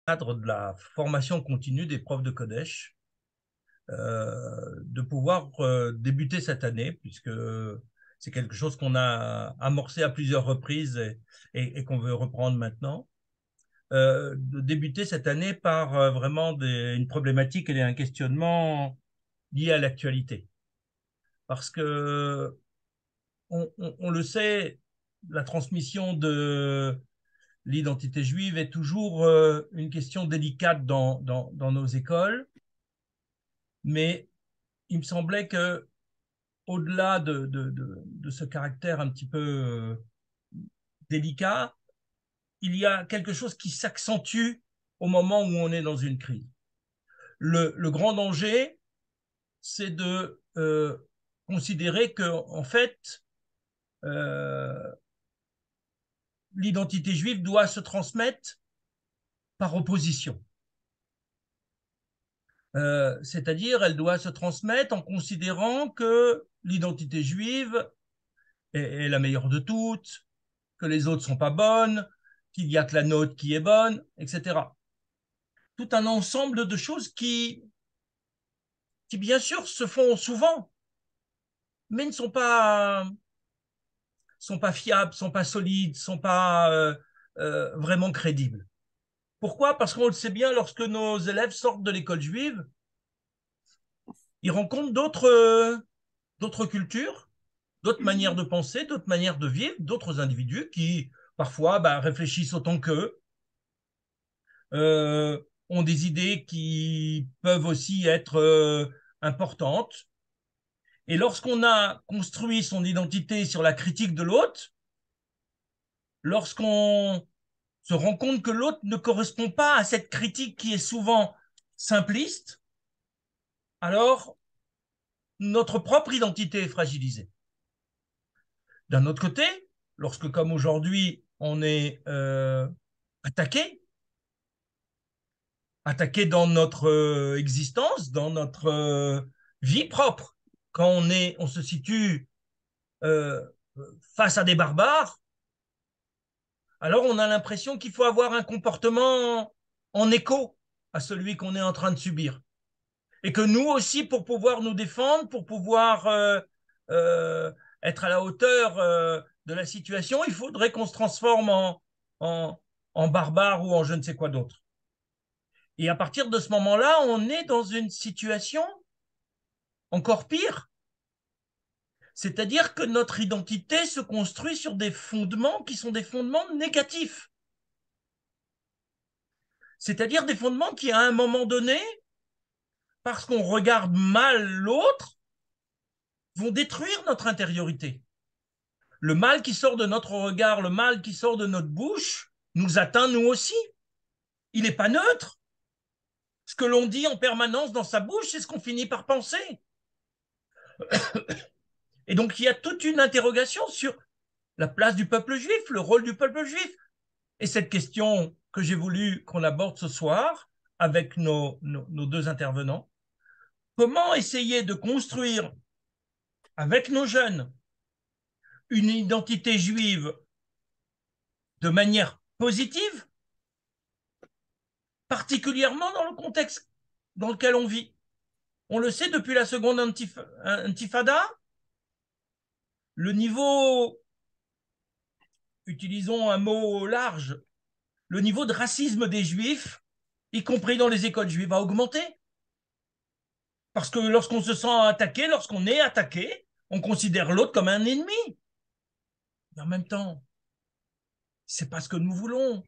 cadre de la formation continue des profs de Kodesh, de pouvoir débuter cette année, puisque c'est quelque chose qu'on a amorcé à plusieurs reprises et qu'on veut reprendre maintenant, de débuter cette année par vraiment une problématique et un questionnement lié à l'actualité. Parce que on le sait, la transmission de l'identité juive est toujours une question délicate dans nos écoles, mais il me semblait que au-delà de ce caractère un petit peu délicat, il y a quelque chose qui s'accentue au moment où on est dans une crise. Le grand danger, c'est de considérer que, en fait, euh, l'identité juive doit se transmettre par opposition. C'est-à-dire, elle doit se transmettre en considérant que l'identité juive est la meilleure de toutes, que les autres sont pas bonnes, qu'il y a que la nôtre qui est bonne, etc. Tout un ensemble de choses qui bien sûr se font souvent, mais ne sont pas fiables, sont pas solides, sont pas vraiment crédibles. Pourquoi? Parce qu'on le sait bien, lorsque nos élèves sortent de l'école juive, ils rencontrent d'autres cultures, d'autres manières de penser, d'autres manières de vivre, d'autres individus qui parfois réfléchissent autant qu'eux, euh, ont des idées qui peuvent aussi être importantes. Et lorsqu'on a construit son identité sur la critique de l'autre, lorsqu'on se rend compte que l'autre ne correspond pas à cette critique qui est souvent simpliste, alors notre propre identité est fragilisée. D'un autre côté, lorsque, comme aujourd'hui, on est attaqué, attaqué dans notre existence, dans notre vie propre, quand on se situe euh, face à des barbares, alors on a l'impression qu'il faut avoir un comportement en écho à celui qu'on est en train de subir. Et que nous aussi, pour pouvoir nous défendre, pour pouvoir euh, être à la hauteur de la situation, il faudrait qu'on se transforme en, en barbare ou en je ne sais quoi d'autre. Et à partir de ce moment-là, on est dans une situation encore pire. C'est-à-dire que notre identité se construit sur des fondements qui sont des fondements négatifs. C'est-à-dire des fondements qui, à un moment donné, parce qu'on regarde mal l'autre, vont détruire notre intériorité. Le mal qui sort de notre regard, le mal qui sort de notre bouche, nous atteint nous aussi. Il n'est pas neutre. Ce que l'on dit en permanence dans sa bouche, c'est ce qu'on finit par penser. Et donc, il y a toute une interrogation sur la place du peuple juif, le rôle du peuple juif. Et cette question que j'ai voulu qu'on aborde ce soir avec nos deux intervenants, comment essayer de construire avec nos jeunes une identité juive de manière positive, particulièrement dans le contexte dans lequel on vit. On le sait depuis la seconde intifada, le niveau, utilisons un mot large, le niveau de racisme des juifs, y compris dans les écoles juives, a augmenté. Parce que lorsqu'on se sent attaqué, lorsqu'on est attaqué, on considère l'autre comme un ennemi. Mais en même temps, c'est pas ce que nous voulons.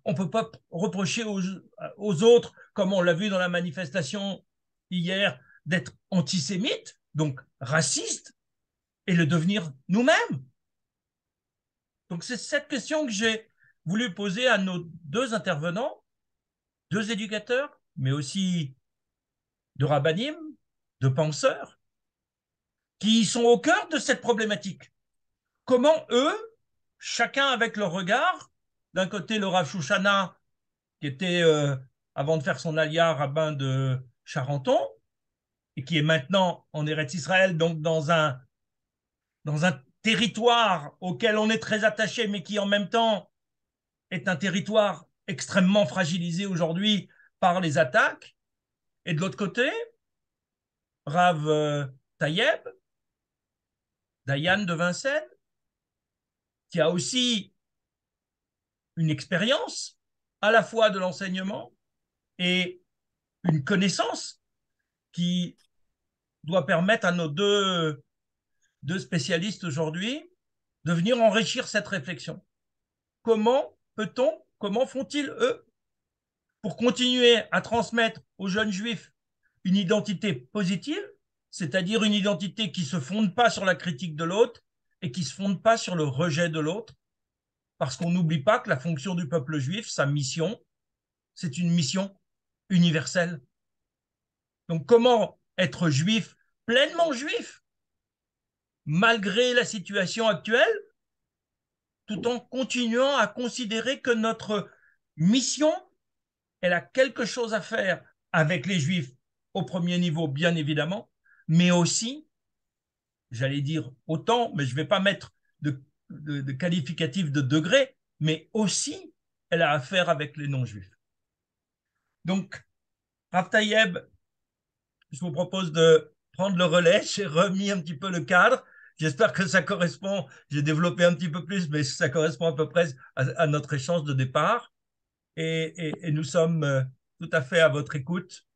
On ne peut pas reprocher aux autres, comme on l'a vu dans la manifestation hier, d'être antisémites, donc racistes, et le devenir nous-mêmes. Donc c'est cette question que j'ai voulu poser à nos deux intervenants, deux éducateurs, mais aussi de rabbinim, de penseurs, qui sont au cœur de cette problématique. Comment eux, chacun avec leur regard, d'un côté le Rav Shoshana, qui était, avant de faire son alia, rabbin de Charenton, et qui est maintenant en Eretz Israël, donc dans un territoire auquel on est très attaché, mais qui en même temps est un territoire extrêmement fragilisés aujourd'hui par les attaques. Et de l'autre côté, Rav Tayeb, Dayan de Vincennes, qui a aussi une expérience à la fois de l'enseignement et une connaissance qui doit permettre à nos deux spécialistes aujourd'hui de venir enrichir cette réflexion. Comment font-ils, eux, pour continuer à transmettre aux jeunes juifs une identité positive, c'est-à-dire une identité qui ne se fonde pas sur la critique de l'autre et qui ne se fonde pas sur le rejet de l'autre, parce qu'on n'oublie pas que la fonction du peuple juif, sa mission, c'est une mission universelle. Donc comment être juif, pleinement juif, malgré la situation actuelle, tout en continuant à considérer que notre mission, elle a quelque chose à faire avec les juifs au premier niveau, bien évidemment, mais aussi, j'allais dire autant, mais je ne vais pas mettre de qualificatif de degré, mais aussi, elle a affaire avec les non-juifs. Donc, Rav Tayeb, je vous propose de prendre le relais. J'ai remis un petit peu le cadre. J'espère que ça correspond. J'ai développé un petit peu plus, mais ça correspond à peu près à notre échange de départ. Et nous sommes tout à fait à votre écoute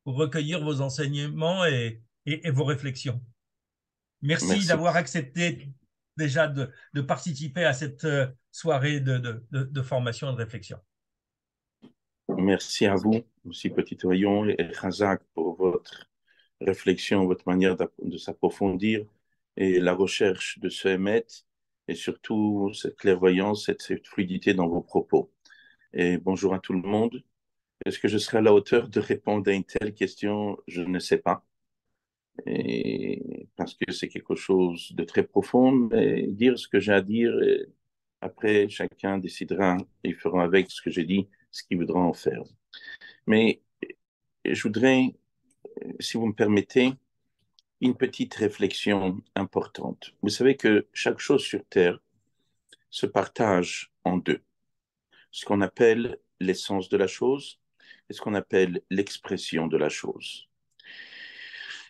pour recueillir vos enseignements et vos réflexions. Merci Merci. d'avoir accepté déjà de participer à cette soirée de formation et de réflexion. Merci à vous, aussi Petit Oyon et Khazak, pour votre réflexion, votre manière de s'approfondir et la recherche de se émettre et surtout cette clairvoyance, cette fluidité dans vos propos. Et bonjour à tout le monde. Est-ce que je serai à la hauteur de répondre à une telle question? Je ne sais pas. Et parce que c'est quelque chose de très profond, mais dire ce que j'ai à dire, et après, chacun décidera, il fera avec ce que j'ai dit, ce qu'il voudra en faire. Mais je voudrais, si vous me permettez, une petite réflexion importante. Vous savez que chaque chose sur Terre se partage en deux. Ce qu'on appelle l'essence de la chose et ce qu'on appelle l'expression de la chose.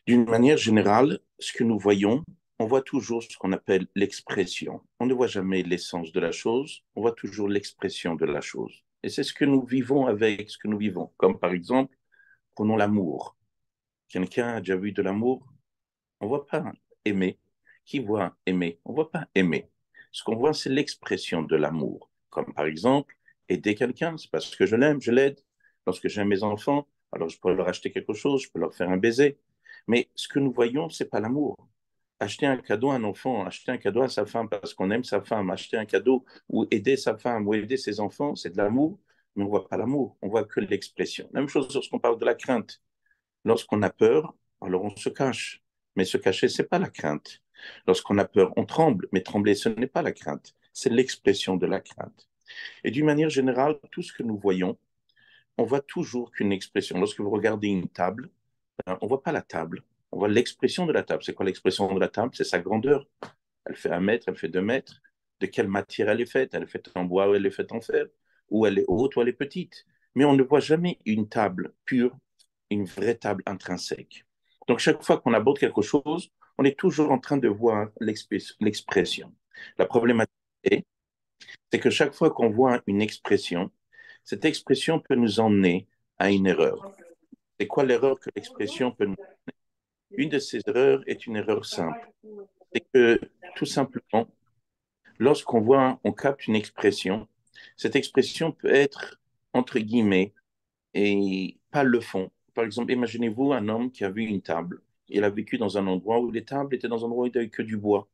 D'une manière générale, ce que nous voyons, on voit toujours ce qu'on appelle l'expression. On ne voit jamais l'essence de la chose, on voit toujours l'expression de la chose. Et c'est ce que nous vivons avec ce que nous vivons. Comme par exemple, prenons l'amour. Quelqu'un a déjà vu de l'amour? On ne voit pas aimer. Qui voit aimer? On ne voit pas aimer. Ce qu'on voit, c'est l'expression de l'amour. Comme par exemple, aider quelqu'un, c'est parce que je l'aime, je l'aide. Lorsque j'aime mes enfants, alors je peux leur acheter quelque chose, je peux leur faire un baiser. Mais ce que nous voyons, ce n'est pas l'amour. Acheter un cadeau à un enfant, acheter un cadeau à sa femme parce qu'on aime sa femme, acheter un cadeau ou aider sa femme ou aider ses enfants, c'est de l'amour, mais on ne voit pas l'amour, on voit que l'expression. Même chose lorsqu'on parle de la crainte. Lorsqu'on a peur, alors on se cache. Mais se cacher, ce n'est pas la crainte. Lorsqu'on a peur, on tremble, mais trembler, ce n'est pas la crainte, c'est l'expression de la crainte. Et d'une manière générale, tout ce que nous voyons, on voit toujours qu'une expression. Lorsque vous regardez une table, on ne voit pas la table, on voit l'expression de la table. C'est quoi l'expression de la table? C'est sa grandeur. Elle fait 1 mètre, elle fait 2 mètres. De quelle matière elle est faite? Elle est faite en bois ou elle est faite en fer? Ou elle est haute ou elle est petite? Mais on ne voit jamais une table pure, une vraie table intrinsèque. Donc chaque fois qu'on aborde quelque chose, on est toujours en train de voir l'expression. La problématique est, c'est que chaque fois qu'on voit une expression, cette expression peut nous emmener à une erreur. C'est quoi l'erreur que l'expression peut nous... Une de ces erreurs est une erreur simple. C'est que tout simplement, lorsqu'on voit, on capte une expression, cette expression peut être, entre guillemets, et pas le fond. Par exemple, imaginez-vous un homme qui a vu une table. Il a vécu dans un endroit où les tables étaient dans un endroit où il n'y avait que du bois.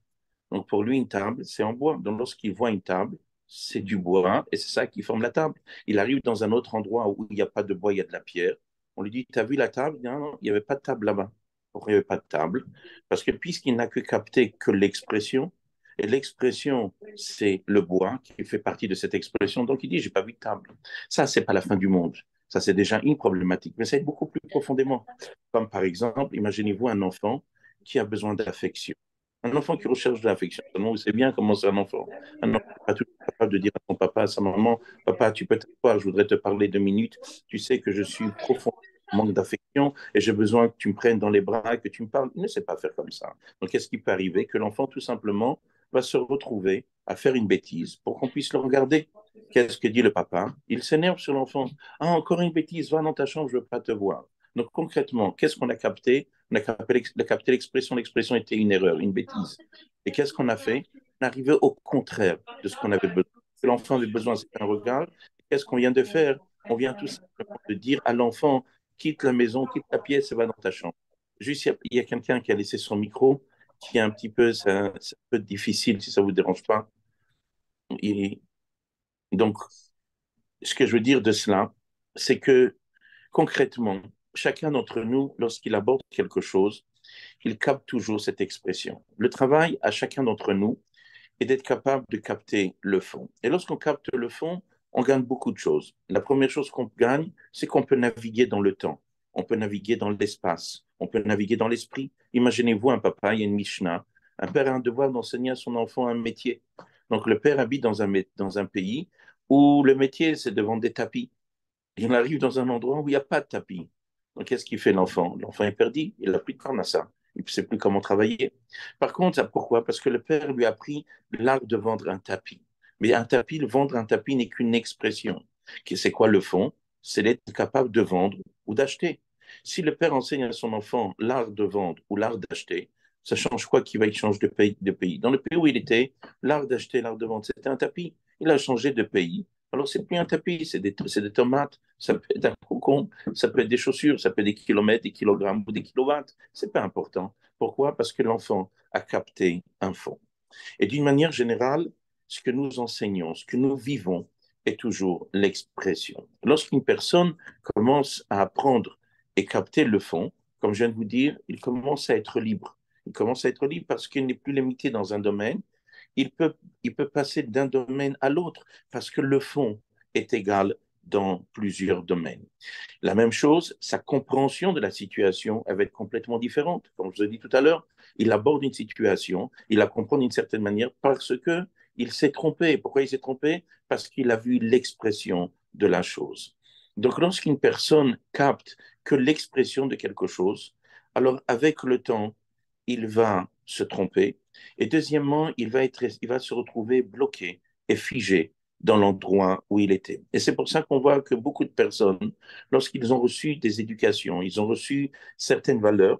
Donc pour lui, une table, c'est en bois. Donc lorsqu'il voit une table, c'est du bois et c'est ça qui forme la table. Il arrive dans un autre endroit où il n'y a pas de bois, il y a de la pierre. On lui dit, tu as vu la table? Non, non, il n'y avait pas de table là-bas. Pourquoi il n'y avait pas de table? Parce que puisqu'il n'a que capté que l'expression, et l'expression, c'est le bois qui fait partie de cette expression, donc il dit, j'ai pas vu de table. Ça, c'est pas la fin du monde. Ça, c'est déjà une problématique, mais ça est beaucoup plus profondément. Comme par exemple, imaginez-vous un enfant qui a besoin d'affection. Un enfant qui recherche de l'affection. Seulement, vous savez bien comment c'est un enfant. Un enfant n'est pas toujours capable de dire à son papa, à sa maman, papa, tu peux t'asseoir, je voudrais te parler 2 minutes. Tu sais que je suis profond manque d'affection et j'ai besoin que tu me prennes dans les bras, que tu me parles. Il ne sait pas faire comme ça. Donc, qu'est-ce qui peut arriver? Que l'enfant, tout simplement, va se retrouver à faire une bêtise pour qu'on puisse le regarder. Qu'est-ce que dit le papa? Il s'énerve sur l'enfant. Ah, encore une bêtise, va dans ta chambre, je ne veux pas te voir. Donc, concrètement, qu'est-ce qu'on a capté? On a capté l'expression. L'expression était une erreur, une bêtise. Et qu'est-ce qu'on a fait? On est arrivé au contraire de ce qu'on avait besoin. Ce que l'enfant avait besoin, c'est un regard. Qu'est-ce qu'on vient de faire? On vient tout simplement de dire à l'enfant, quitte la maison, quitte la pièce et va dans ta chambre. Juste, il y a quelqu'un qui a laissé son micro, qui est un petit peu, c'est un peu difficile si ça ne vous dérange pas. Et donc, ce que je veux dire de cela, c'est que concrètement, chacun d'entre nous, lorsqu'il aborde quelque chose, il capte toujours cette expression. Le travail à chacun d'entre nous est d'être capable de capter le fond. Et lorsqu'on capte le fond, on gagne beaucoup de choses. La première chose qu'on gagne, c'est qu'on peut naviguer dans le temps, on peut naviguer dans l'espace, on peut naviguer dans l'esprit. Imaginez-vous un papa, il y a une Mishnah, un père a un devoir d'enseigner à son enfant un métier. Donc le père habite dans un pays où le métier, c'est de vendre des tapis. Il arrive dans un endroit où il n'y a pas de tapis. Donc, qu'est-ce qu'il fait l'enfant? L'enfant est perdu, il n'a plus de parnassa. Il ne sait plus comment travailler. Par contre, pourquoi? Parce que le père lui a appris l'art de vendre un tapis. Mais un tapis, vendre un tapis n'est qu'une expression. C'est quoi le fond? C'est d'être capable de vendre ou d'acheter. Si le père enseigne à son enfant l'art de vendre ou l'art d'acheter, ça change quoi qu'il va y changer de pays? Dans le pays où il était, l'art d'acheter, l'art de vendre, c'était un tapis. Il a changé de pays. Alors, c'est plus un tapis, c'est des tomates, ça peut être un cocon, ça peut être des chaussures, ça peut être des kilomètres, des kilogrammes ou des kilowatts. C'est pas important. Pourquoi? Parce que l'enfant a capté un fond. Et d'une manière générale, ce que nous enseignons, ce que nous vivons, est toujours l'expression. Lorsqu'une personne commence à apprendre et capter le fond, comme je viens de vous dire, il commence à être libre. Il commence à être libre parce qu'il n'est plus limité dans un domaine. Il peut, il peut passer d'un domaine à l'autre parce que le fond est égal dans plusieurs domaines. La même chose, sa compréhension de la situation elle va être complètement différente. Comme je vous ai dit tout à l'heure, il aborde une situation, il la comprend d'une certaine manière parce que il s'est trompé. Pourquoi il s'est trompé? Parce qu'il a vu l'expression de la chose. Donc, lorsqu'une personne capte que l'expression de quelque chose, alors avec le temps, il va se tromper. Et deuxièmement, il va se retrouver bloqué et figé dans l'endroit où il était. Et c'est pour ça qu'on voit que beaucoup de personnes, lorsqu'ils ont reçu des éducations, ils ont reçu certaines valeurs,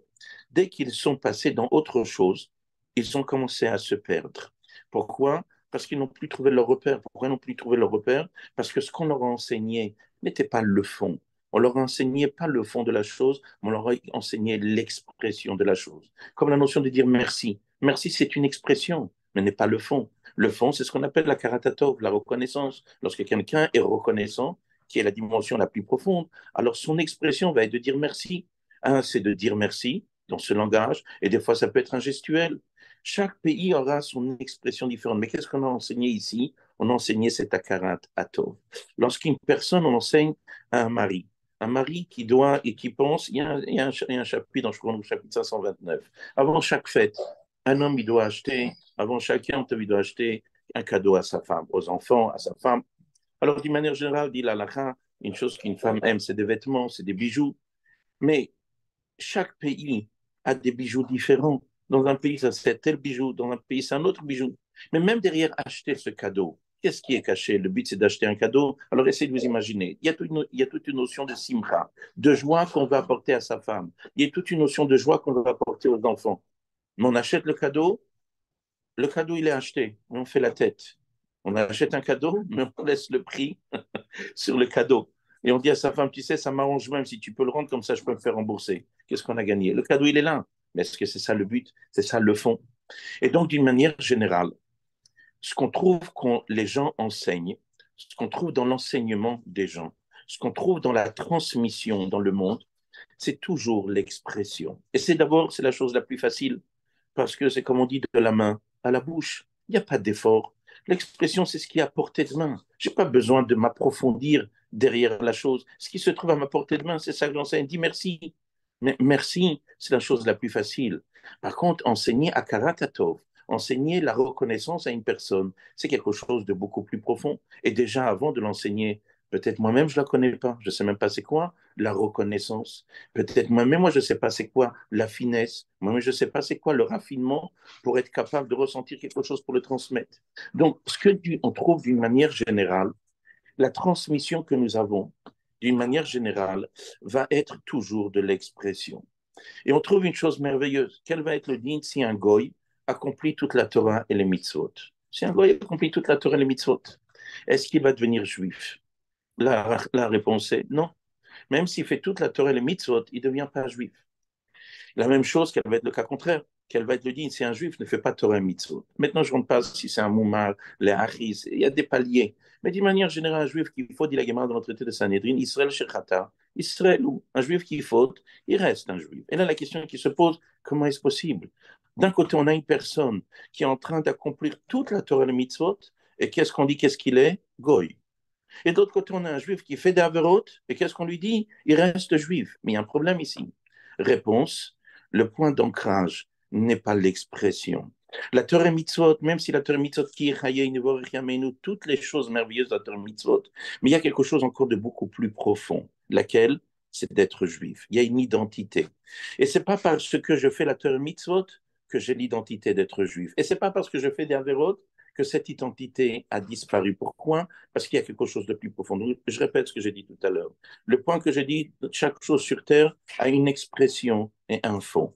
dès qu'ils sont passés dans autre chose, ils ont commencé à se perdre. Pourquoi? Parce qu'ils n'ont plus trouvé leur repère. Pourquoi ils n'ont plus trouvé leur repère? Parce que ce qu'on leur a enseigné n'était pas le fond. On leur a enseigné pas le fond de la chose, mais on leur a enseigné l'expression de la chose. Comme la notion de dire merci. Merci, c'est une expression, mais n'est pas le fond. Le fond, c'est ce qu'on appelle la karatatov, la reconnaissance. Lorsque quelqu'un est reconnaissant, qui est la dimension la plus profonde, alors son expression va être de dire merci. Un, c'est de dire merci dans ce langage, et des fois, ça peut être un gestuel. Chaque pays aura son expression différente. Mais qu'est-ce qu'on a enseigné ici? On a enseigné cet akarat atov. Lorsqu'une personne, on enseigne à un mari qui doit et qui pense, il y a un chapitre, je crois, au chapitre 529. Avant chaque fête, un homme, il doit acheter, avant chacun, il doit acheter un cadeau à sa femme, aux enfants, à sa femme. Alors, d'une manière générale, dit l'halakha, une chose qu'une femme aime, c'est des vêtements, c'est des bijoux. Mais chaque pays a des bijoux différents. Dans un pays, ça c'est tel bijou, dans un pays, c'est un autre bijou. Mais même derrière acheter ce cadeau, qu'est-ce qui est caché? Le but, c'est d'acheter un cadeau. Alors, essayez de vous imaginer. Il y a toute une notion de simcha, de joie qu'on va apporter à sa femme. Il y a toute une notion de joie qu'on va apporter aux enfants. Mais on achète le cadeau, il est acheté. On fait la tête. On achète un cadeau, mais on laisse le prix sur le cadeau. Et on dit à sa femme, tu sais, ça m'arrange même si tu peux le rendre, comme ça je peux me faire rembourser. Qu'est-ce qu'on a gagné? Le cadeau, il est là. Mais est-ce que c'est ça le but? C'est ça le fond. Et donc, d'une manière générale, ce qu'on trouve quand les gens enseignent, ce qu'on trouve dans l'enseignement des gens, ce qu'on trouve dans la transmission dans le monde, c'est toujours l'expression. Et c'est la chose la plus facile, parce que c'est comme on dit, de la main à la bouche. Il n'y a pas d'effort. L'expression, c'est ce qui est à portée de main. Je n'ai pas besoin de m'approfondir derrière la chose. Ce qui se trouve à ma portée de main, c'est ça que j'enseigne. Dis merci. Mais merci, c'est la chose la plus facile. Par contre, enseigner à Karatatov, enseigner la reconnaissance à une personne, c'est quelque chose de beaucoup plus profond. Et déjà, avant de l'enseigner, peut-être moi-même, je ne la connais pas. Je ne sais même pas c'est quoi la reconnaissance. Peut-être moi-même, moi, je ne sais pas c'est quoi la finesse. Moi-même, je ne sais pas c'est quoi le raffinement pour être capable de ressentir quelque chose pour le transmettre. Donc, ce que on trouve d'une manière générale, la transmission que nous avons, d'une manière générale, va être toujours de l'expression. Et on trouve une chose merveilleuse. Quel va être le din si un goy accomplit toute la Torah et les mitzvot? Si un goy accomplit toute la Torah et les mitzvot, est-ce qu'il va devenir juif? La réponse est non. Même s'il fait toute la Torah et les mitzvot, il ne devient pas juif. La même chose, qu'elle va être le cas contraire. Quel va être le din si un juif ne fait pas Torah et mitzvot. Maintenant, je ne rentre pas si c'est un moumar, les haris, il y a des paliers. Mais d'une manière générale, un juif qui faut, dit la Gemara dans le traité de Sanhedrin, Israël Shechata, Israël ou un juif qui faute, il reste un juif. Et là, la question qui se pose, comment est-ce possible? D'un côté, on a une personne qui est en train d'accomplir toute la Torah et les mitzvot, et qu'est-ce qu'on dit, qu'est-ce qu'il est? Goy. Et d'autre côté, on a un juif qui fait des avérotes, et qu'est-ce qu'on lui dit? Il reste juif. Mais il y a un problème ici. Réponse, le point d'ancrage n'est pas l'expression. La Torah mitzvot, même si la Torah mitzvot, toutes les choses merveilleuses de la Torah mitzvot, mais il y a quelque chose encore de beaucoup plus profond, laquelle, c'est d'être juif. Il y a une identité. Et c'est pas parce que je fais la Torah mitzvot que j'ai l'identité d'être juif. Et c'est pas parce que je fais des avérotes que cette identité a disparu. Pourquoi? Parce qu'il y a quelque chose de plus profond. Donc, je répète ce que j'ai dit tout à l'heure. Le point que j'ai dit, chaque chose sur Terre a une expression et un fond.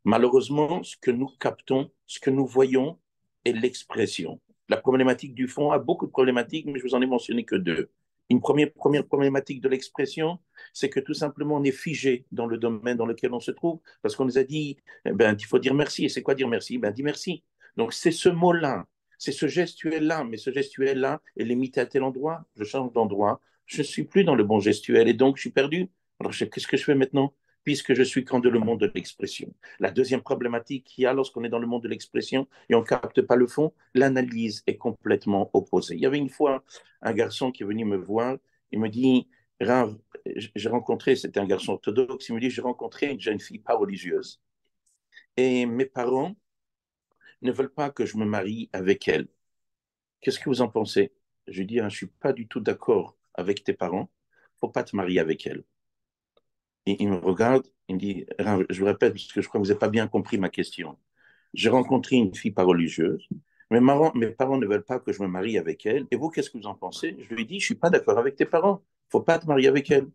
Malheureusement, ce que nous captons, ce que nous voyons est l'expression. La problématique du fond a beaucoup de problématiques, mais je vous en ai mentionné que deux. Une première problématique de l'expression, c'est que tout simplement on est figé dans le domaine dans lequel on se trouve, parce qu'on nous a dit, eh ben, il faut dire merci. Et c'est quoi dire merci? Ben, dis merci. Donc c'est ce mot-là, c'est ce gestuel-là, mais ce gestuel-là est limité à tel endroit, je change d'endroit, je ne suis plus dans le bon gestuel et donc je suis perdu. Alors qu'est-ce que je fais maintenant? Puisque je suis quand dans le monde de l'expression. La deuxième problématique qu'il y a lorsqu'on est dans le monde de l'expression et on ne capte pas le fond, l'analyse est complètement opposée. Il y avait une fois un garçon qui est venu me voir, il me dit, Rav, j'ai rencontré, c'était un garçon orthodoxe, il me dit, j'ai rencontré une jeune fille pas religieuse. Et mes parents ne veulent pas que je me marie avec elle. Qu'est-ce que vous en pensez? Je lui dis, hein, je ne suis pas du tout d'accord avec tes parents, il ne faut pas te marier avec elle. Et il me regarde, il me dit, je vous répète, parce que je crois que vous n'avez pas bien compris ma question. J'ai rencontré une fille pas religieuse, mes parents ne veulent pas que je me marie avec elle, et vous, qu'est-ce que vous en pensez? Je lui dis, je ne suis pas d'accord avec tes parents, il ne faut pas te marier avec elle.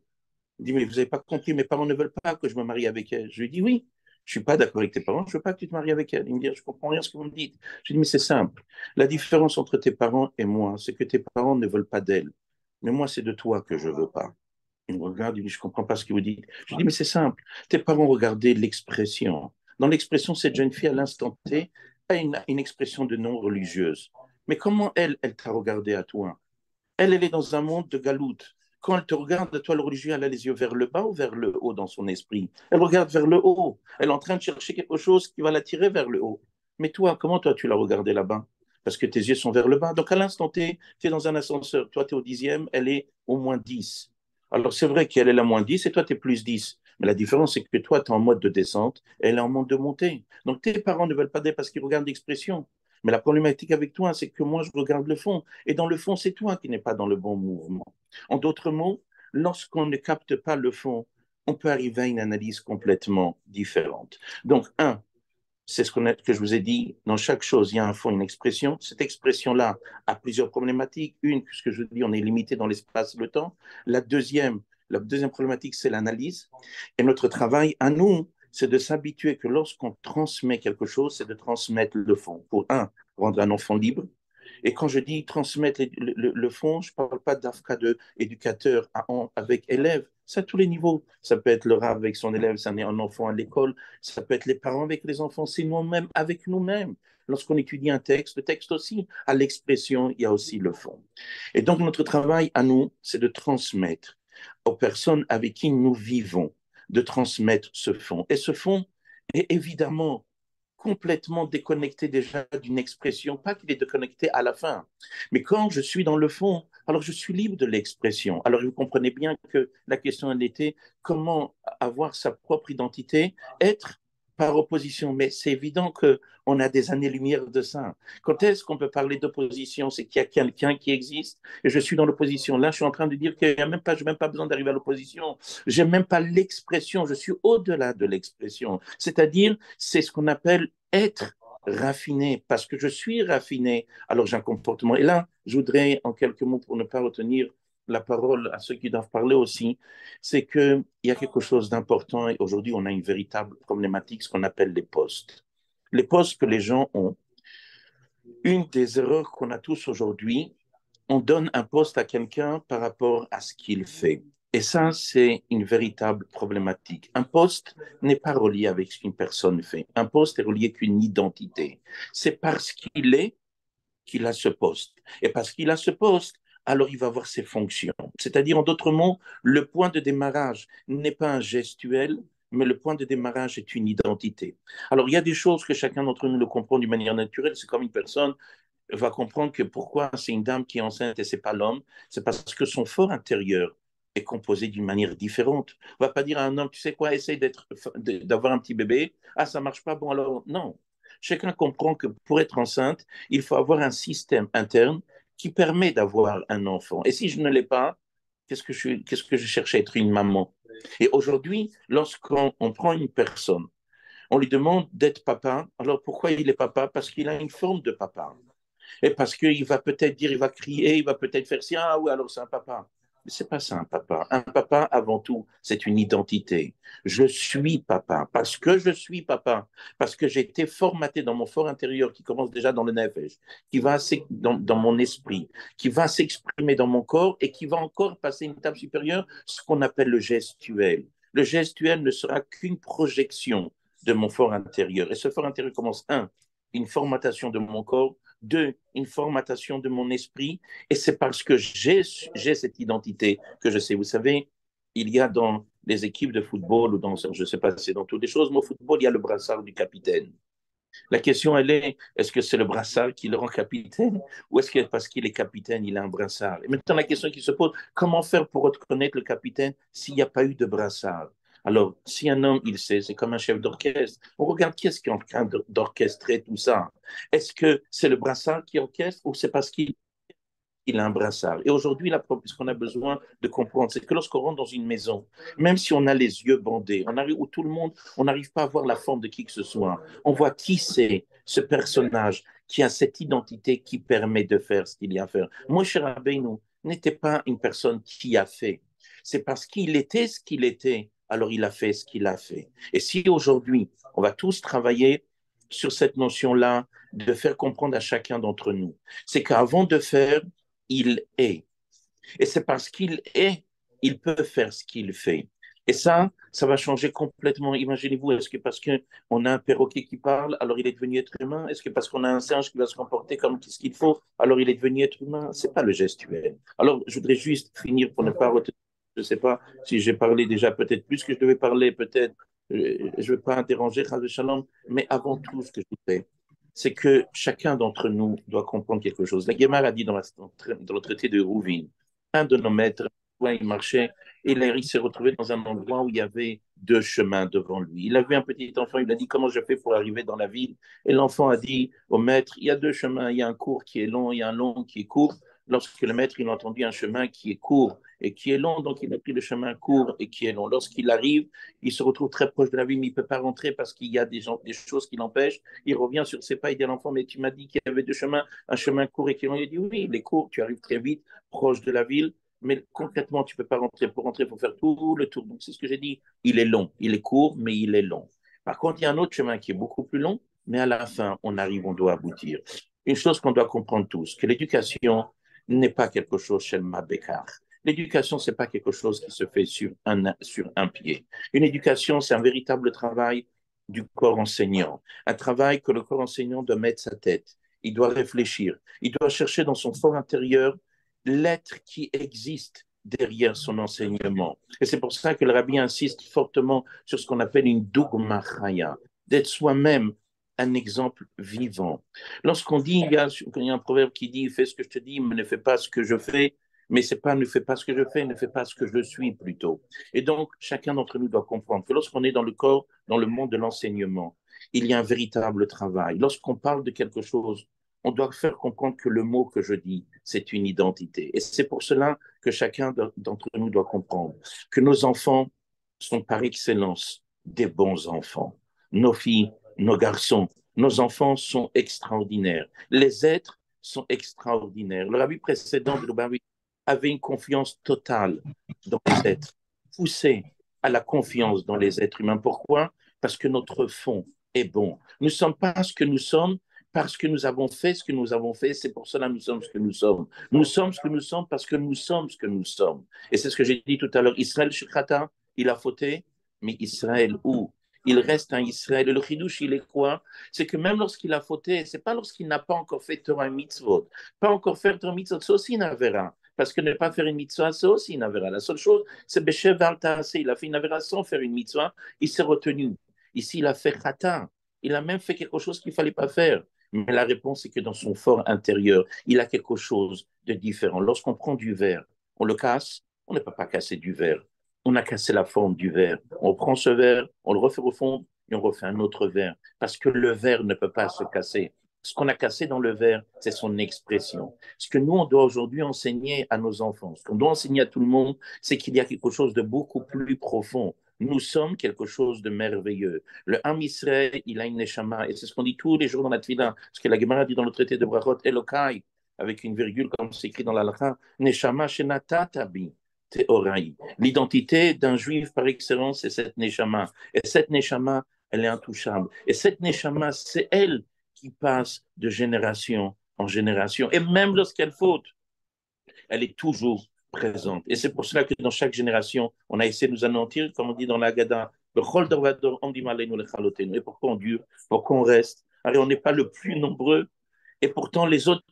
Il dit, mais vous n'avez pas compris, mes parents ne veulent pas que je me marie avec elle. Je lui dis, oui, je ne suis pas d'accord avec tes parents, je ne veux pas que tu te maries avec elle. Il me dit, je ne comprends rien à ce que vous me dites. Je lui dis, mais c'est simple. La différence entre tes parents et moi, c'est que tes parents ne veulent pas d'elle. Mais moi, c'est de toi que je ne veux pas. Il me regarde, il me dit, je ne comprends pas ce que vous dites. Je lui dis, mais c'est simple. Tes parents regardaient l'expression. Dans l'expression, cette jeune fille, à l'instant T, a une expression de non religieuse. Mais comment elle t'a regardé à toi? Elle est dans un monde de galoute. Quand elle te regarde, toi, le religieux, elle a les yeux vers le bas ou vers le haut dans son esprit. Elle regarde vers le haut. Elle est en train de chercher quelque chose qui va l'attirer vers le haut. Mais toi, comment toi, tu l'as regardé là-bas? Parce que tes yeux sont vers le bas. Donc, à l'instant T, tu es dans un ascenseur. Toi, tu es au 10e, elle est au moins 10. Alors, c'est vrai qu'elle est la moins 10 et toi, tu es plus 10. Mais la différence, c'est que toi, tu es en mode de descente et elle est en mode de montée. Donc, tes parents ne veulent pas d'elle parce qu'ils regardent l'expression. Mais la problématique avec toi, c'est que moi, je regarde le fond. Et dans le fond, c'est toi qui n'es pas dans le bon mouvement. En d'autres mots, lorsqu'on ne capte pas le fond, on peut arriver à une analyse complètement différente. Donc, c'est que je vous ai dit, dans chaque chose, il y a un fond, une expression. Cette expression-là a plusieurs problématiques. Une, puisque je dis, on est limité dans l'espace et le temps. La deuxième problématique, c'est l'analyse. Et notre travail à nous, c'est de s'habituer que lorsqu'on transmet quelque chose, c'est de transmettre le fond. Pour rendre un enfant libre. Et quand je dis transmettre le fond, je ne parle pas d'AFCA de éducateur avec élève. C'est à tous les niveaux. Ça peut être le rave avec son élève, c'est un enfant à l'école. Ça peut être les parents avec les enfants. C'est nous-mêmes avec nous-mêmes. Lorsqu'on étudie un texte, le texte aussi a l'expression, il y a aussi le fond. Et donc, notre travail à nous, c'est de transmettre aux personnes avec qui nous vivons, de transmettre ce fond. Et ce fond est évidemment complètement déconnecté déjà d'une expression, pas qu'il est déconnecté à la fin, mais quand je suis dans le fond, Alors je suis libre de l'expression. Alors vous comprenez bien que la question elle était comment avoir sa propre identité, être par opposition. Mais c'est évident qu'on a des années-lumière de ça. Quand est-ce qu'on peut parler d'opposition? C'est qu'il y a quelqu'un qui existe et je suis dans l'opposition. Là, je suis en train de dire qu'il y a même pas, je n'ai même pas besoin d'arriver à l'opposition. Je n'ai même pas l'expression. Je suis au-delà de l'expression. C'est-à-dire, c'est ce qu'on appelle être raffiné. Parce que je suis raffiné, alors j'ai un comportement. Et là, je voudrais, en quelques mots, pour ne pas retenir la parole à ceux qui doivent parler aussi, c'est qu'il y a quelque chose d'important et aujourd'hui, on a une véritable problématique, ce qu'on appelle les postes. Les postes que les gens ont, une des erreurs qu'on a tous aujourd'hui, on donne un poste à quelqu'un par rapport à ce qu'il fait. Et ça, c'est une véritable problématique. Un poste n'est pas relié avec ce qu'une personne fait. Un poste est relié qu'une identité. C'est parce qu'il est qu'il a ce poste. Et parce qu'il a ce poste, alors il va avoir ses fonctions. C'est-à-dire, en d'autres mots, le point de démarrage n'est pas un gestuel, mais le point de démarrage est une identité. Alors, il y a des choses que chacun d'entre nous le comprend d'une manière naturelle. C'est comme une personne va comprendre que pourquoi c'est une dame qui est enceinte et c'est pas l'homme, c'est parce que son fort intérieur est composé d'une manière différente. On va pas dire à un homme, tu sais quoi, essaye d'avoir un petit bébé. Ah, ça marche pas, bon alors, non. Chacun comprend que pour être enceinte, il faut avoir un système interne qui permet d'avoir un enfant. Et si je ne l'ai pas, qu'est-ce que je cherche à être une maman? Et aujourd'hui, lorsqu'on prend une personne, on lui demande d'être papa. Alors pourquoi il est papa? Parce qu'il a une forme de papa. Et parce qu'il va peut-être dire, il va crier, il va peut-être faire si, ah oui, alors c'est un papa. Mais c'est pas ça un papa. Un papa, avant tout, c'est une identité. Je suis papa parce que je suis papa, parce que j'ai été formaté dans mon fort intérieur qui commence déjà dans le nefesh, qui va dans mon esprit, qui va s'exprimer dans mon corps et qui va encore passer une étape supérieure, ce qu'on appelle le gestuel. Le gestuel ne sera qu'une projection de mon fort intérieur. Et ce fort intérieur commence, un, une formatation de mon corps, deux, une formatation de mon esprit. Et c'est parce que j'ai cette identité que je sais. Vous savez, il y a dans les équipes de football ou dans, je ne sais pas si c'est dans toutes les choses, mais au football, il y a le brassard du capitaine. La question, elle est-ce que c'est le brassard qui le rend capitaine ou est-ce que parce qu'il est capitaine, il a un brassard? Et maintenant, la question qui se pose, comment faire pour reconnaître le capitaine s'il n'y a pas eu de brassard? Alors, si un homme, il sait, c'est comme un chef d'orchestre. On regarde qui est-ce qui est en train d'orchestrer tout ça. Est-ce que c'est le brassard qui orchestre ou c'est parce qu'il a un brassard. Et aujourd'hui, ce qu'on a besoin de comprendre, c'est que lorsqu'on rentre dans une maison, même si on a les yeux bandés, on arrive où tout le monde, on n'arrive pas à voir la forme de qui que ce soit. On voit qui c'est ce personnage qui a cette identité qui permet de faire ce qu'il y a à faire. Moshe Rabbeinu n'était pas une personne qui a fait. C'est parce qu'il était ce qu'il était, alors il a fait ce qu'il a fait. Et si aujourd'hui, on va tous travailler sur cette notion-là, de faire comprendre à chacun d'entre nous, c'est qu'avant de faire, il est. Et c'est parce qu'il est, il peut faire ce qu'il fait. Et ça va changer complètement. Imaginez-vous, est-ce que parce qu'on a un perroquet qui parle, alors il est devenu être humain? Est-ce que parce qu'on a un singe qui va se comporter comme ce qu'il faut, alors il est devenu être humain? C'est pas le gestuel. Alors, je voudrais juste finir pour ne pas retenir. Je ne sais pas si j'ai parlé déjà peut-être plus que je devais parler, peut-être. Je ne veux pas interroger, Shalom, mais avant tout, ce que je voudrais, c'est que chacun d'entre nous doit comprendre quelque chose. La Guémar a dit dans le traité de Rouvine, un de nos maîtres, il marchait et il s'est retrouvé dans un endroit où il y avait deux chemins devant lui. Il a vu un petit enfant, il a dit comment je fais pour arriver dans la ville. Et l'enfant a dit au maître, il y a deux chemins, il y a un court qui est long, il y a un long qui est court. Lorsque le maître il a entendu un chemin qui est court et qui est long, donc il a pris le chemin court et qui est long. Lorsqu'il arrive, il se retrouve très proche de la ville, mais il ne peut pas rentrer parce qu'il y a des choses qui l'empêchent. Il revient sur ses pas, il dit à l'enfant, mais tu m'as dit qu'il y avait deux chemins, un chemin court et qui est long. Il dit, oui, il est court, tu arrives très vite, proche de la ville, mais concrètement, tu ne peux pas rentrer. Pour rentrer, il faut faire tout le tour. Donc, c'est ce que j'ai dit. Il est long. Il est court, mais il est long. Par contre, il y a un autre chemin qui est beaucoup plus long, mais à la fin, on arrive, on doit aboutir. Une chose qu'on doit comprendre tous, que l'éducation n'est pas quelque chose chez le Mabekar. L'éducation, c'est pas quelque chose qui se fait sur un pied. Une éducation, c'est un véritable travail du corps enseignant. Un travail que le corps enseignant doit mettre sa tête. Il doit réfléchir. Il doit chercher dans son fort intérieur l'être qui existe derrière son enseignement. Et c'est pour ça que le rabbi insiste fortement sur ce qu'on appelle une dogma chaya, d'être soi-même un exemple vivant. Lorsqu'on dit, il y a un proverbe qui dit, fais ce que je te dis, mais ne fais pas ce que je fais, mais c'est pas ne fais pas ce que je fais, ne fais pas ce que je suis plutôt. Et donc, chacun d'entre nous doit comprendre que lorsqu'on est dans le corps, dans le monde de l'enseignement, il y a un véritable travail. Lorsqu'on parle de quelque chose, on doit faire comprendre que le mot que je dis, c'est une identité. Et c'est pour cela que chacun d'entre nous doit comprendre que nos enfants sont par excellence des bons enfants. Nos filles, nos garçons, nos enfants sont extraordinaires. Les êtres sont extraordinaires. Le rabbi précédent de Lubavitch avait une confiance totale dans les êtres, poussé à la confiance dans les êtres humains. Pourquoi? Parce que notre fond est bon. Nous ne sommes pas ce que nous sommes parce que nous avons fait ce que nous avons fait. C'est pour cela que nous sommes ce que nous sommes. Nous sommes ce que nous sommes parce que nous sommes ce que nous sommes. Et c'est ce que j'ai dit tout à l'heure. Israël Shukrata, il a fauté, mais Israël où? Il reste un Israël. Et le chidouche, il est quoi? C'est que même lorsqu'il a fauté, c'est pas lorsqu'il n'a pas encore fait Torah mitzvot. Pas encore faire Torah mitzvot, c'est aussi une avéra. Parce que ne pas faire une mitzvah, c'est aussi une avéra. La seule chose, c'est Beshev Al-Taaseh. Il a fait une avéra sans faire une mitzvah. Il s'est retenu. Ici, il a fait khata. Il a même fait quelque chose qu'il ne fallait pas faire. Mais la réponse est que dans son fort intérieur, il a quelque chose de différent. Lorsqu'on prend du verre, on le casse, on ne peut pas casser du verre. On a cassé la forme du verre. On prend ce verre, on le refait au fond et on refait un autre verre. Parce que le verre ne peut pas se casser. Ce qu'on a cassé dans le verre, c'est son expression. Ce que nous, on doit aujourd'hui enseigner à nos enfants, ce qu'on doit enseigner à tout le monde, c'est qu'il y a quelque chose de beaucoup plus profond. Nous sommes quelque chose de merveilleux. Le Ham Israël, il a une neshama, et c'est ce qu'on dit tous les jours dans la Tfila, ce que la Gemara dit dans le traité de Brachot, Elokai, avec une virgule comme c'est écrit dans la Lacha, neshama shenata tabi. L'identité d'un juif par excellence, c'est cette neshama. Et cette neshama, elle est intouchable. Et cette neshama, c'est elle qui passe de génération en génération. Et même lorsqu'elle faute, elle est toujours présente. Et c'est pour cela que dans chaque génération, on a essayé de nous anéantir, comme on dit dans l'Agada, le chol d'Orvador, on dit malenu le chalotenu. Et pourquoi on dure? Pourquoi on reste? Alors, on n'est pas le plus nombreux. Et pourtant,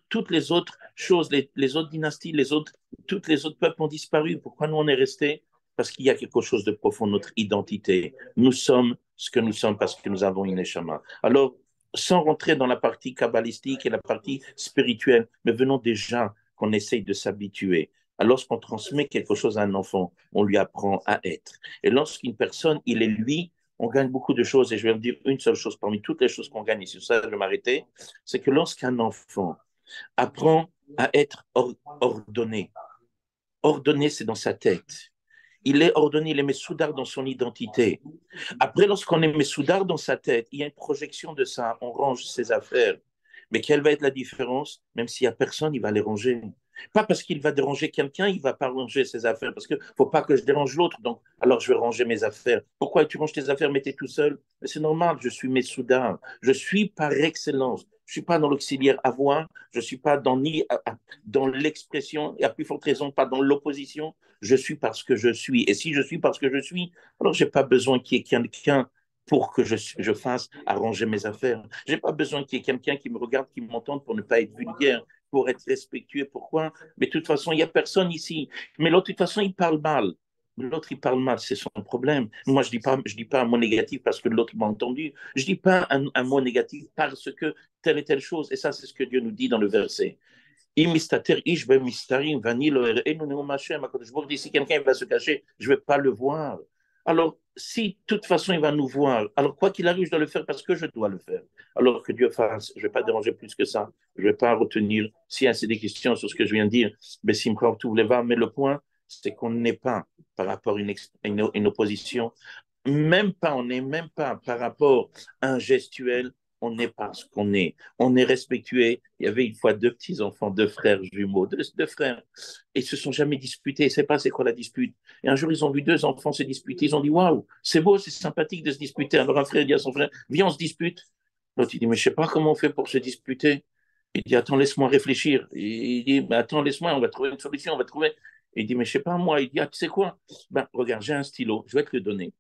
toutes les autres choses, les autres dynasties, toutes les autres peuples ont disparu. Pourquoi nous, on est restés? Parce qu'il y a quelque chose de profond, notre identité. Nous sommes ce que nous sommes parce que nous avons une échama. Alors, sans rentrer dans la partie kabbalistique et la partie spirituelle, mais venons déjà qu'on essaye de s'habituer. Lorsqu'on transmet quelque chose à un enfant, on lui apprend à être. Et lorsqu'une personne, il est lui, on gagne beaucoup de choses. Et je vais me dire une seule chose parmi toutes les choses qu'on gagne, et sur ça je vais m'arrêter, c'est que lorsqu'un enfant apprend à être ordonné, ordonné c'est dans sa tête. Il est ordonné, il est Messoudar dans son identité. Après, lorsqu'on est Messoudar dans sa tête, il y a une projection de ça, on range ses affaires. Mais quelle va être la différence? Même s'il n'y a personne, il va les ranger. Pas parce qu'il va déranger quelqu'un, il ne va pas ranger ses affaires, parce qu'il ne faut pas que je dérange l'autre, donc alors je vais ranger mes affaires. Pourquoi tu ranges tes affaires, mais tu es tout seul? Mais c'est normal, je suis Messoudar. Je suis par excellence. Je ne suis pas dans l'auxiliaire avoir, je ne suis pas dans l'expression, et à plus forte raison, pas dans l'opposition. Je suis parce que je suis. Et si je suis parce que je suis, alors je n'ai pas besoin qu'il y ait quelqu'un pour que je fasse arranger mes affaires. Je n'ai pas besoin qu'il y ait quelqu'un qui me regarde, qui m'entende pour ne pas être vulgaire, pour être respectueux. Pourquoi? Mais de toute façon, il n'y a personne ici. Mais l'autre, de toute façon, il parle mal. L'autre, il parle mal, c'est son problème. Moi, je dis pas un mot négatif parce que l'autre m'a entendu. Je dis pas un mot négatif parce que telle et telle chose. Et ça, c'est ce que Dieu nous dit dans le verset. Si quelqu'un va se cacher, je ne vais pas le voir. Alors, si de toute façon il va nous voir, alors quoi qu'il arrive, je dois le faire parce que je dois le faire. Alors que Dieu fasse, je ne vais pas déranger plus que ça. Je ne vais pas retenir, s'il y a des questions sur ce que je viens de dire, mais le point, c'est qu'on n'est pas par rapport à une opposition, même pas, on n'est même pas par rapport à un gestuel, on est parce qu'on est. On est respectué. Il y avait une fois deux petits-enfants, deux frères jumeaux, deux frères. Et ils se sont jamais disputés. Ils ne savaient pas c'est quoi la dispute. Et un jour, ils ont vu deux enfants se disputer. Ils ont dit, waouh, c'est beau, c'est sympathique de se disputer. Alors un frère dit à son frère, viens, on se dispute. L'autre, il dit, mais je ne sais pas comment on fait pour se disputer. Il dit, attends, laisse-moi réfléchir. Il dit, mais attends, laisse-moi, on va trouver une solution, on va trouver. Il dit, mais je ne sais pas, moi. Il dit, ah, tu sais quoi? Ben, regarde, j'ai un stylo, je vais te le donner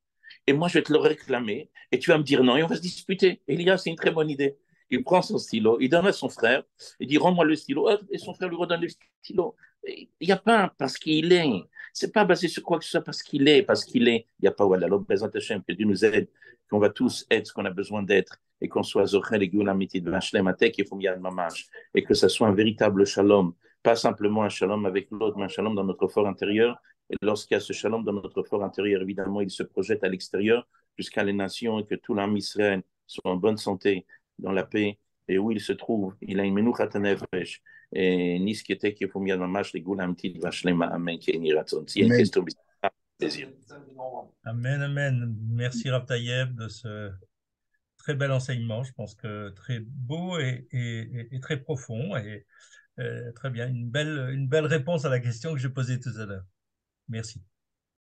et moi je vais te le réclamer, et tu vas me dire non, et on va se disputer. Elia, c'est une très bonne idée. Il prend son stylo, il donne à son frère, il dit rends-moi le stylo, et son frère lui redonne le stylo. Il n'y a pas parce qu'il est, c'est pas basé sur quoi que ce soit parce qu'il est, il n'y a pas, voilà, l'autre présente Hachem, que Dieu nous aide, qu'on va tous être ce qu'on a besoin d'être, et qu'on soit Zochel et Geulah Amitid, V'Hashlem Atek et Fum Yad Mamash, et que ça soit un véritable shalom pas simplement un shalom avec l'autre, mais un shalom dans notre fort intérieur. Et lorsqu'il y a ce shalom dans notre fort intérieur, évidemment, il se projette à l'extérieur jusqu'à les nations et que tout l'âme Israël soit en bonne santé, dans la paix, et où il se trouve, il a une menuchat nefesh. Et ni ce qui était qu'il faut bien mamash les goulam tit vashlema amen qui est s'il y a une Amen. question, plaisir. Amen, amen. Merci Rav Tayeb de ce très bel enseignement. Je pense que très beau et très profond. Et très bien. Une belle réponse à la question que j'ai posée tout à l'heure. Merci.